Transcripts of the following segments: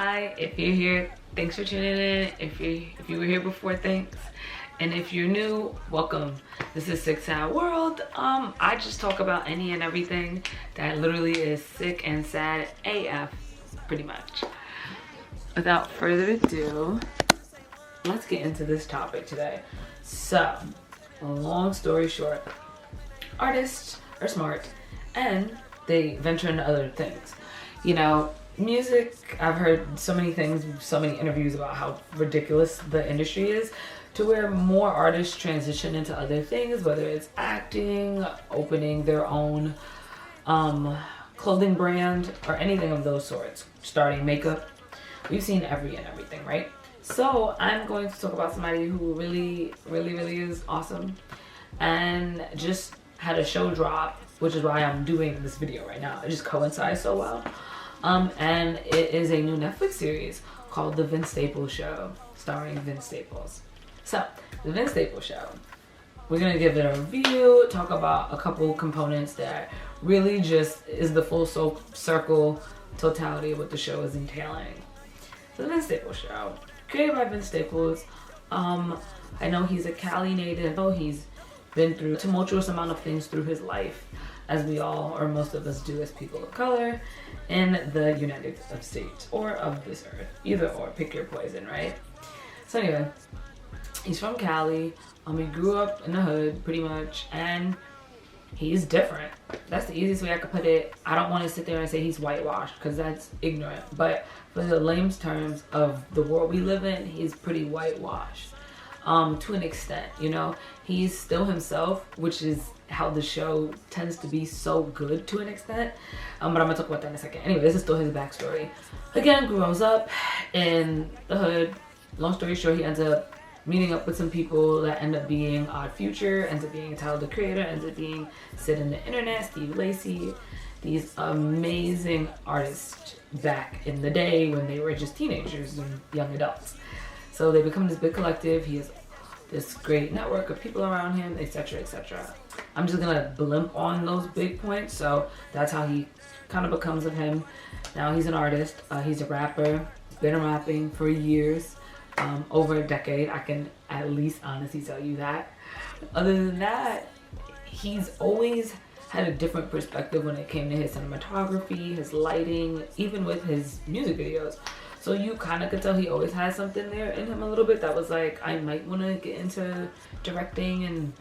Hi, if you're here, thanks for tuning in. If you were here before, thanks. And if you're new, welcome. This is Sick Sad World. I just talk about any and everything that literally is sick and sad AF, pretty much. Without further ado, let's get into this topic today. So, long story short, artists are smart and they venture into other things. You know, music, I've heard so many things, so many interviews about how ridiculous the industry is, to where more artists transition into other things, whether it's acting, opening their own clothing brand, or anything of those sorts, starting makeup. We've seen every and everything, right? So I'm going to talk about somebody who really is awesome and just had a show drop, which is why I'm doing this video right now. It just coincides so well. And it is a new Netflix series called The Vince Staples Show, starring Vince Staples. So, The Vince Staples Show. We're gonna give it a review, talk about a couple components that really just is the full circle totality of what the show is entailing. So, The Vince Staples Show, created by Vince Staples. I know he's a Cali native. I know he's been through a tumultuous amount of things through his life, as we all, or most of us do as people of color in the United States, or of this earth. Either or, pick your poison, right? So anyway, he's from Cali. He grew up in the hood, pretty much, and he's different. That's the easiest way I could put it. I don't want to sit there and say he's whitewashed, because that's ignorant. But for the layman's terms of the world we live in, he's pretty whitewashed. To an extent, you know, he's still himself, which is how the show tends to be so good to an extent. But I'm gonna talk about that in a second. Anyway, this is still his backstory. Again, grows up in the hood. Long story short, he ends up meeting up with some people that end up being Odd Future, ends up being Tyler the Creator, ends up being Sid in the Internet, Steve Lacy, these amazing artists back in the day when they were just teenagers and young adults. So they become this big collective. He has this great network of people around him, etc., etc. I'm just gonna blimp on those big points. So that's how he kind of becomes of him. Now he's an artist. He's a rapper. He's been rapping for years, over a decade. I can at least honestly tell you that. Other than that, he's always had a different perspective when it came to his cinematography, his lighting, even with his music videos. So you kind of could tell he always had something there in him a little bit that was like, I might want to get into directing and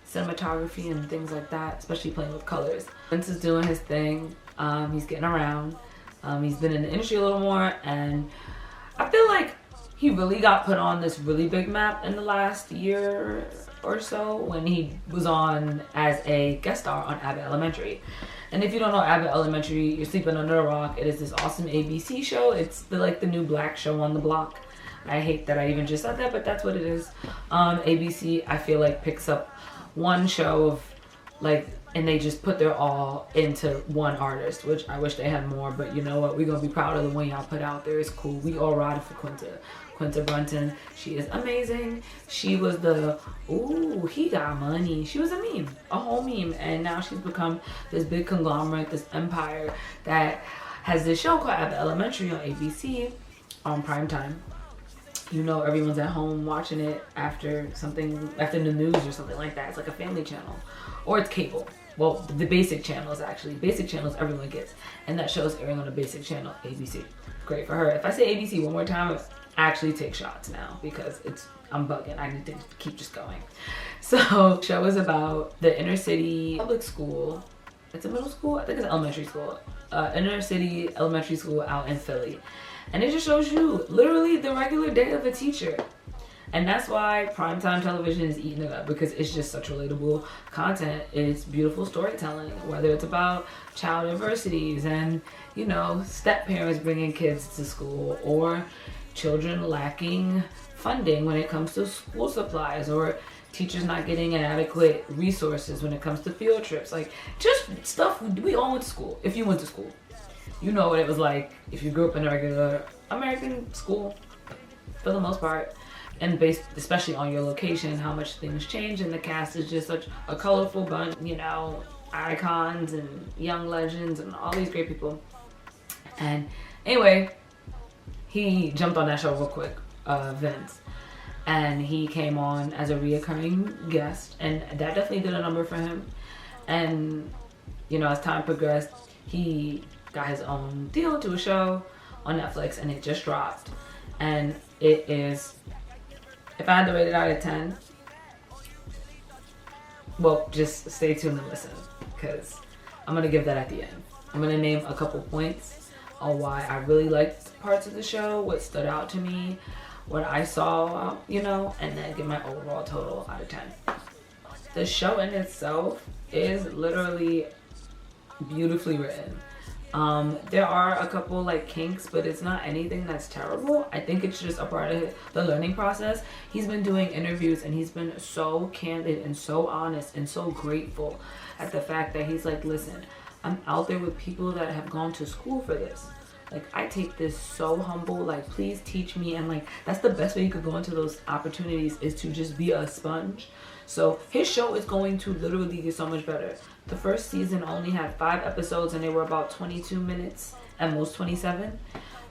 cinematography and things like that, especially playing with colors. Vince is doing his thing. He's getting around. He's been in the industry a little more, and I feel like he really got put on this really big map in the last year or so when he was on as a guest star on Abbott Elementary. And if you don't know Abbott Elementary, you're sleeping under a rock. It is this awesome ABC show. It's like the new black show on the block. I hate that I even just said that, but that's what it is. ABC, I feel like, picks up one show of like, and they just put their all into one artist, which I wish they had more, but you know what? We're gonna be proud of the one y'all put out there. It's cool. We all ride for Quinta Brunton. She is amazing. She was the, ooh, he got money. She was a meme, a whole meme. And now she's become this big conglomerate, this empire that has this show called Abbott Elementary on ABC on prime time. You know, everyone's at home watching it after the news or something like that. It's like a family channel, or it's cable. Well, the basic channels, actually. Basic channels everyone gets. And that show's airing on a basic channel, ABC. Great for her. If I say ABC one more time, actually take shots now because I'm bugging. I need to keep just going. So the show is about the inner city public school. It's a middle school? I think it's elementary school. Inner city elementary school out in Philly. And it just shows you literally the regular day of a teacher. And that's why primetime television is eating it up, because it's just such relatable content. It's beautiful storytelling, whether it's about child adversities and, you know, step parents bringing kids to school, or children lacking funding when it comes to school supplies, or teachers not getting inadequate resources when it comes to field trips. Like, just stuff we all went to school. If you went to school, you know what it was like if you grew up in a regular American school, for the most part. And based especially on your location, how much things change, and the cast is just such a colorful bunch, you know, icons and young legends and all these great people. And anyway, he jumped on that show real quick, Vince. And he came on as a reoccurring guest, and that definitely did a number for him. And, you know, as time progressed, he got his own deal to a show on Netflix, and it just dropped. And it is, if I had to rate it out of 10, well, just stay tuned and listen, because I'm going to give that at the end. I'm going to name a couple points on why I really liked parts of the show, what stood out to me, what I saw, you know, and then give my overall total out of 10. The show in itself is literally beautifully written. There are a couple like kinks, but it's not anything that's terrible. I think it's just a part of the learning process. He's been doing interviews and he's been so candid and so honest and so grateful at the fact that he's like, listen, I'm out there with people that have gone to school for this. Like, I take this so humble, like, please teach me. And like, that's the best way you could go into those opportunities, is to just be a sponge. So his show is going to literally get so much better. The first season only had 5 episodes and they were about 22 minutes, at most 27.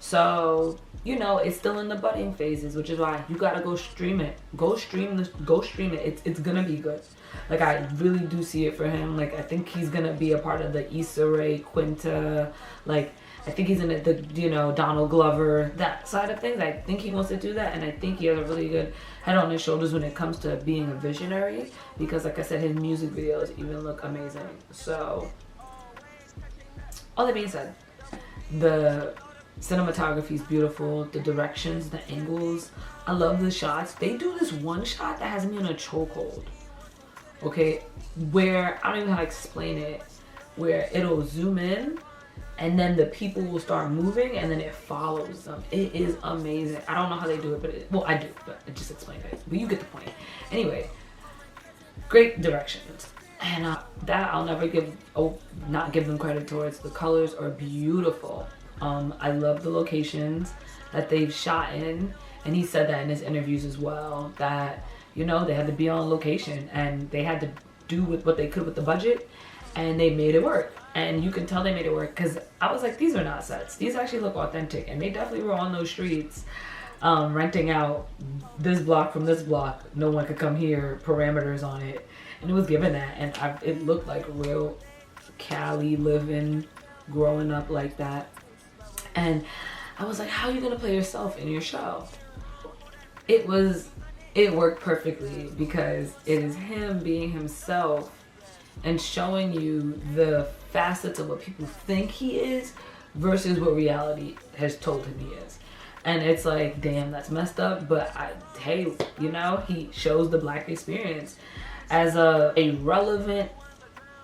So, you know, it's still in the budding phases, which is why you gotta go stream it. Go stream it. It's gonna be good. Like, I really do see it for him. Like, I think he's gonna be a part of the Issa Rae, Quinta, like, I think he's in the, you know, Donald Glover, that side of things. I think he wants to do that, and I think he has a really good head on his shoulders when it comes to being a visionary, because like I said, his music videos even look amazing. So, all that being said, the cinematography is beautiful, the directions, the angles, I love the shots. They do this one shot that has me in a chokehold, okay, where, I don't even know how to explain it, where it'll zoom in, and then the people will start moving, and then it follows them. It is amazing. I don't know how they do it, but well, I do, but I just explained it. But you get the point. Anyway, great directions, and that I'll never not give them credit towards. The colors are beautiful. I love the locations that they've shot in, and he said that in his interviews as well, that, you know, they had to be on location and they had to do with what they could with the budget, and they made it work. And you can tell they made it work, because I was like, these are not sets. These actually look authentic. And they definitely were on those streets renting out this block from this block. No one could come here, parameters on it. And it was given that. And it looked like real Cali living, growing up like that. And I was like, how are you going to play yourself in your show? It worked perfectly, because it is him being himself and showing you the facets of what people think he is versus what reality has told him he is. And it's like, damn, that's messed up, but hey, you know, he shows the Black experience as a relevant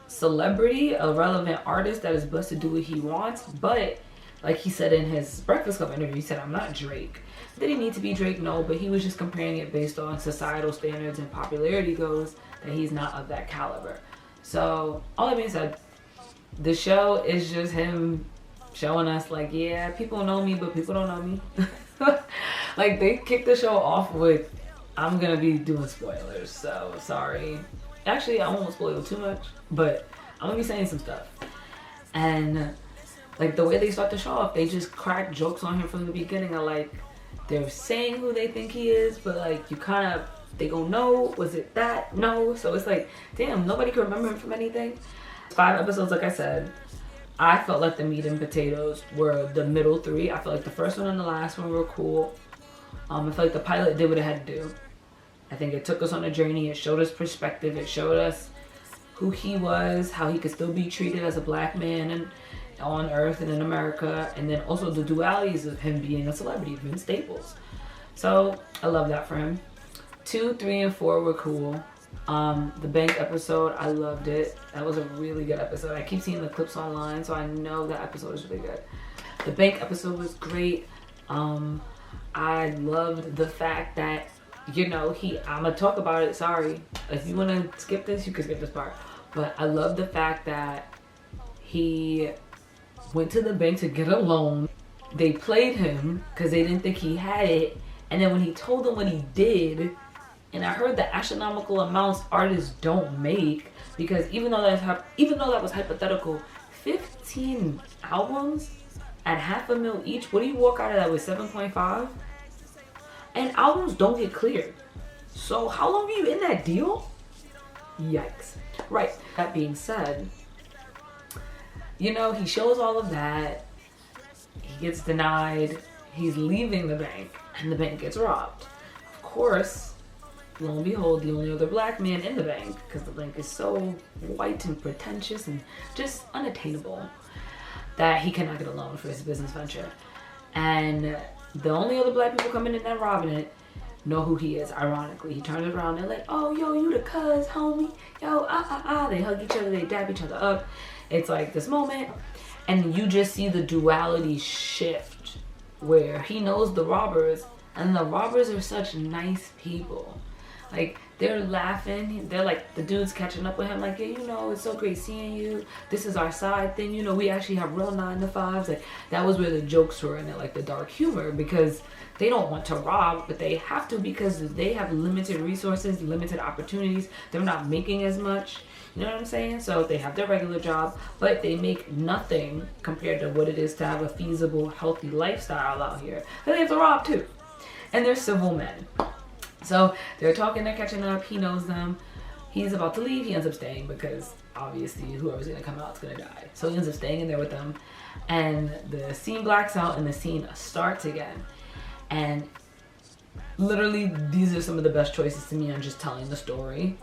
celebrity, a relevant artist that is blessed to do what he wants. But like he said in his Breakfast Club interview, he said, I'm not Drake. Did he need to be Drake? No, but he was just comparing it based on societal standards and popularity goes, that he's not of that caliber. So, all that being said, the show is just him showing us, like, yeah, people know me, but people don't know me. Like, they kicked the show off with, I'm gonna be doing spoilers, so sorry. Actually, I won't spoil too much, but I'm gonna be saying some stuff. And, like, the way they start the show off, they just crack jokes on him from the beginning of, like, they're saying who they think he is, but, like, you kind of, they go, no, was it that? No. So it's like, damn, nobody can remember him from anything. 5 episodes, like I said. I felt like the meat and potatoes were the middle 3. I felt like the first one and the last one were cool. I felt like the pilot did what it had to do. I think it took us on a journey. It showed us perspective. It showed us who he was, how he could still be treated as a Black man on Earth and in America. And then also the dualities of him being a celebrity, Vince Staples. So I love that for him. 2, 3, and 4 were cool. The bank episode, I loved it. That was a really good episode. I keep seeing the clips online, so I know that episode is really good. The bank episode was great. I loved the fact that, you know, I'm gonna talk about it, sorry. If you wanna skip this, you can skip this part. But I love the fact that he went to the bank to get a loan. They played him because they didn't think he had it. And then when he told them what he did, and I heard the astronomical amounts artists don't make, because even though that was hypothetical, 15 albums at $500,000 each, what do you walk out of that with? 7.5? And albums don't get cleared. So how long are you in that deal? Yikes. Right. That being said, you know, he shows all of that. He gets denied. He's leaving the bank, and the bank gets robbed. Of course, lo and behold, the only other black man in the bank, because the bank is so white and pretentious and just unattainable, that he cannot get a loan for his business venture. And the only other black people coming in and robbing it know who he is. Ironically, he turns around and like, oh, yo, you the cuz, homie. Yo, They hug each other, they dab each other up. It's like this moment, and you just see the duality shift where he knows the robbers, and the robbers are such nice people. Like, they're laughing. They're like, the dude's catching up with him. Like, yeah, you know, it's so great seeing you. This is our side thing. You know, we actually have real 9-to-5s. Like, that was where the jokes were in it, like the dark humor, because they don't want to rob, but they have to because they have limited resources, limited opportunities. They're not making as much. You know what I'm saying? So they have their regular job, but they make nothing compared to what it is to have a feasible, healthy lifestyle out here. And they have to rob too. And they're civil men. So they're talking, they're catching up, he knows them. He's about to leave, he ends up staying because obviously whoever's gonna come out is gonna die. So he ends up staying in there with them, and the scene blacks out and the scene starts again. And literally these are some of the best choices to me on just telling the story.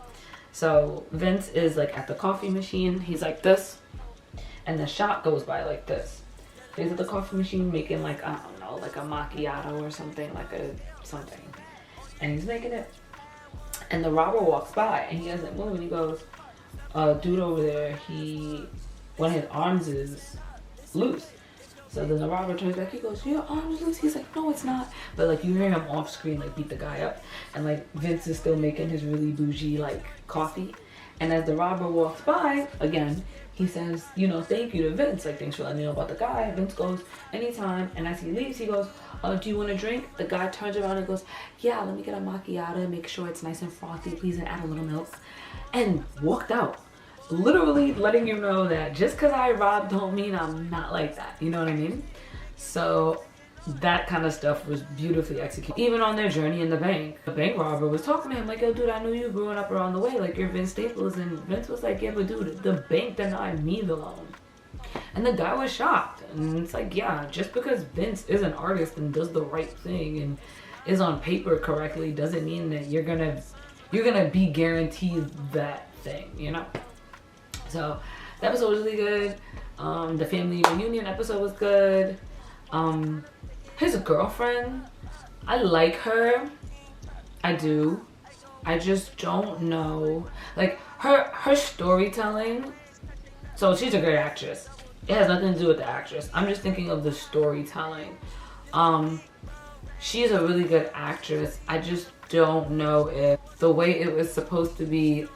So Vince is like at the coffee machine, he's like this, and the shot goes by like this. He's at the coffee machine making like, I don't know, like a macchiato or something, like a something. And he's making it, and the robber walks by and he doesn't move, and he goes, dude over there, one of his arms is loose. So then the robber turns back, he goes, your arm's loose? He's like, no, it's not. But like you hear him off screen like beat the guy up, and like Vince is still making his really bougie like coffee. And as the robber walks by, again, he says, you know, thank you to Vince, like thanks for letting me know about the guy. Vince goes, anytime. And as he leaves, he goes, do you want a drink? The guy turns around and goes, yeah, let me get a macchiato, make sure it's nice and frothy, please, and add a little milk. And walked out. Literally letting you know that just because I robbed don't mean I'm not like that. You know what I mean? So that kind of stuff was beautifully executed. Even on their journey in the bank robber was talking to him like, yo, dude, I knew you growing up around the way. Like, you're Vince Staples. And Vince was like, yeah, but dude, the bank denied me the loan. And the guy was shocked. And it's like, yeah, just because Vince is an artist and does the right thing and is on paper correctly doesn't mean that you're gonna be guaranteed that thing, you know? So the episode was really good. The family reunion episode was good. His girlfriend, I like her. I do. I just don't know. Like her storytelling. So she's a great actress. It has nothing to do with the actress. I'm just thinking of the storytelling. She's a really good actress. I just don't know if the way it was supposed to be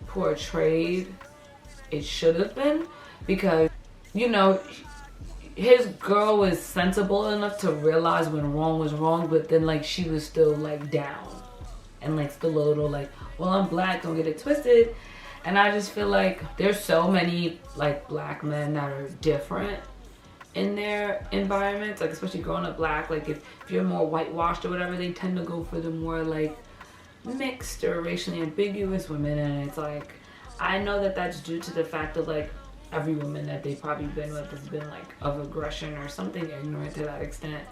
portrayed, it should have been, because, you know, his girl was sensible enough to realize when wrong was wrong, but then like she was still like down and like still a little like, well, I'm black, don't get it twisted. And I just feel like there's so many like black men that are different in their environments, like especially growing up black. Like if you're more whitewashed or whatever, they tend to go for the more like mixed or racially ambiguous women. And it's like, I know that that's due to the fact that like every woman that they've probably been with has been like of aggression or something ignorant to that extent.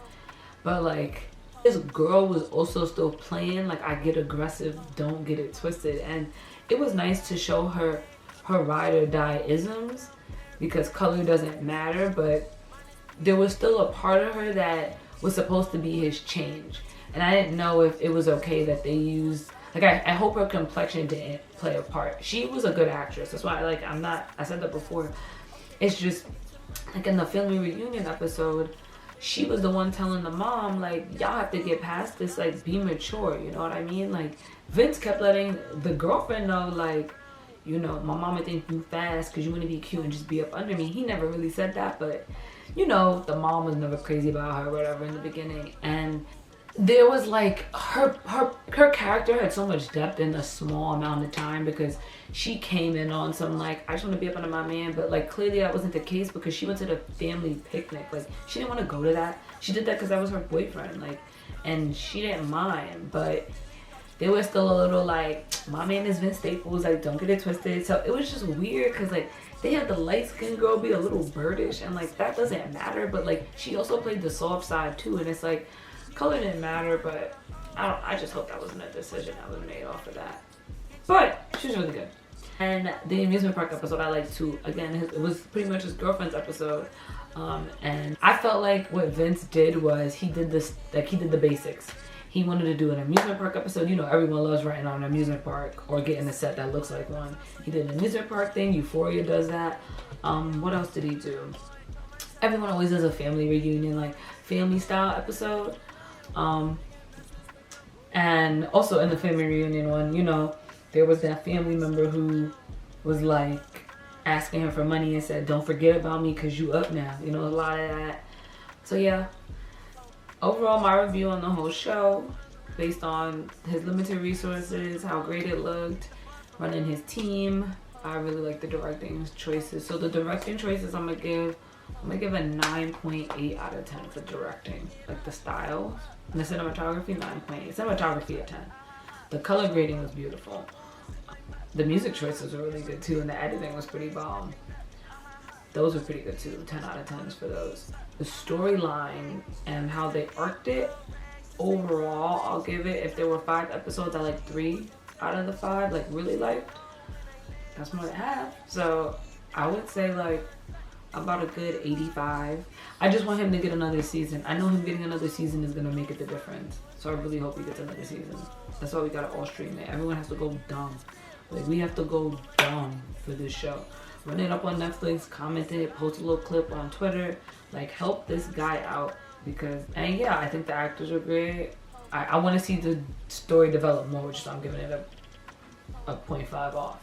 But like this girl was also still playing like I get aggressive, don't get it twisted. And it was nice to show her ride or die isms, because color doesn't matter, but there was still a part of her that was supposed to be his change. And I didn't know if it was okay that they used, like I hope her complexion didn't play a part. She was a good actress. That's why I said that before. It's just like in the family reunion episode, she was the one telling the mom like, y'all have to get past this, like be mature, you know what I mean? Like Vince kept letting the girlfriend know like, you know, my mama think you fast because you want to be cute and just be up under me. He never really said that, but you know, the mom was never crazy about her or whatever in the beginning. And there was like her character had so much depth in a small amount of time, because she came in on some like, I just want to be up under my man, but like clearly that wasn't the case, because she went to the family picnic. Like she didn't want to go to that. She did that because that was her boyfriend, like, and she didn't mind, but they were still a little like, my man is Vince Staples, like don't get it twisted. So it was just weird, because like they had the light-skinned girl be a little birdish, and like that doesn't matter, but like she also played the soft side too, and it's like color didn't matter, but I just hope that wasn't a decision that was made off of that. But she was really good. And the amusement park episode I liked too. Again, it was pretty much his girlfriend's episode. And I felt like what Vince did was he did the basics. He wanted to do an amusement park episode. You know, everyone loves writing on an amusement park or getting a set that looks like one. He did an amusement park thing. Euphoria does that. What else did he do? Everyone always does a family reunion, like family style episode. And also in the family reunion one, you know, there was that family member who was like asking him for money and said, don't forget about me because you up now. You know, a lot of that. So yeah, overall my review on the whole show, based on his limited resources, how great it looked, running his team, I really like the directing choices. So the directing choices I'm gonna give a 9.8 out of 10 for directing. Like the style and the cinematography, 9.8. Cinematography at 10. The color grading was beautiful. The music choices were really good too, and the editing was pretty bomb. Those were pretty good too. 10 out of 10s for those. The storyline and how they arced it, overall, I'll give it, if there were 5 episodes, I like 3 out of the 5, like really liked. That's more than half. So I would say like about a good 85. I just want him to get another season. I know him getting another season is gonna make it the difference. So I really hope he gets another season. That's why we gotta all stream it. Everyone has to go dumb. Like we have to go dumb for this show. Run it up on Netflix, comment it, post a little clip on Twitter. Like help this guy out, because, and yeah, I think the actors are great. I want to see the story develop more, which is I'm giving it a 0.5 off.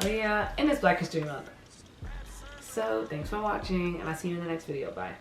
Oh yeah, and it's Black History Month. So thanks for watching, and I'll see you in the next video. Bye.